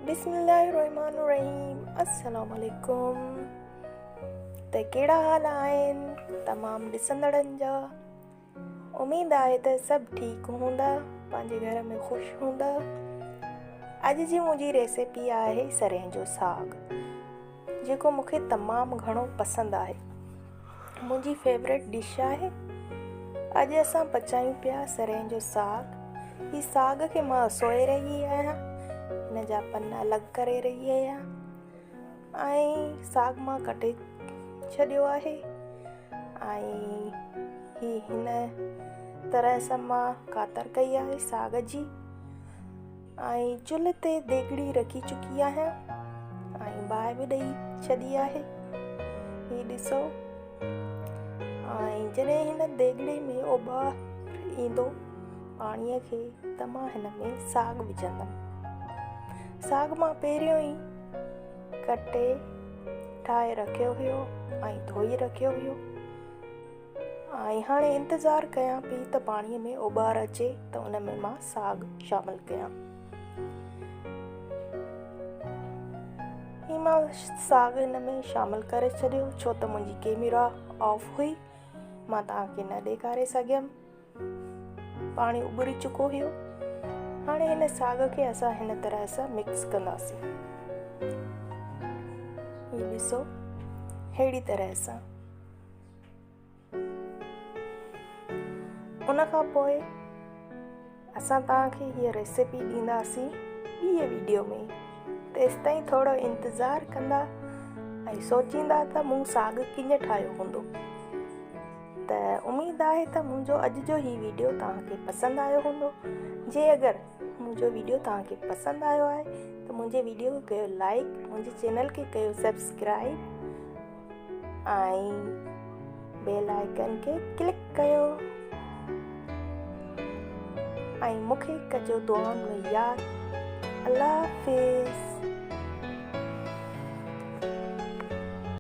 बिस्मिल्लाहिर्रहमानिर्रहीम। अस्सलाम वालेकुम। त कहिड़ा हाल आहिनि तमामु ॾिसंदड़नि जा। उमेद आहे त सभु ठीकु हूंदा, पंहिंजे घर में ख़ुशि हूंदा। अॼु जी मुंहिंजी रेसिपी आहे सरें जो साग, जेको मूंखे तमामु घणो पसंदि आहे। मुंहिंजी फेवरेट डिश आहे। अॼु असां पचायूं पिया सरें जो साग। ही साग खे मां सोए रही आहियां, हिन जा पन अलॻि करे रही आहियां ऐं साग मां कटे छॾियो आहे। ऐं हिन तरह सां मां कातर कई आहे साग जी। ऐं चुल्ह ते देगिड़ी रखी चुकी आहियां ऐं बाहि बि ॾेई छॾी आहे। ही ॾिसो। ऐं जॾहिं हिन देगिड़े में उॿार ईंदो पाणीअ खे त मां हिन में साग विझंदमि। साग मां पहिरियों ई कटे ठाहे रखियो हुयो ऐं धोई रखियो हुयो। ऐं हाणे इंतज़ारु कयां पई त पाणीअ में उॿार अचे त उन में मां साग शामिलु कयां। ही मां साग हिन में शामिलु करे छॾियो, छो त मुंहिंजी कैमरा ऑफ हुई, मां तव्हांखे न ॾेखारे सघियमि। पाणी उॿरी चुको हुयो। हाणे हिन साग खे असां हिन तरह सां मिक्स कंदासीं। ही ॾिसो, अहिड़ी तरह सां। उन खां पोइ असां तव्हांखे हीअ रेसिपी ॾींदासीं ॿीअ वीडियो में। तेसि ताईं थोरो इंतज़ारु कंदा ऐं सोचींदा त मूं साग कीअं ठाहियो हूंदो। त उमेद आहे त मुंहिंजो अॼु जो ही वीडियो तव्हांखे पसंदि आयो हूंदो। जे अगरि मुंहिंजो वीडियो तव्हांखे पसंदि आयो आहे त मुंहिंजे वीडियो खे कयो लाइक, मुंहिंजे चैनल खे कयो सब्सक्राइब ऐं बेल आइकन खे क्लिक कयो ऐं मूंखे कजो दुआउनि में यादि। अल्लाह हाफ़िज़।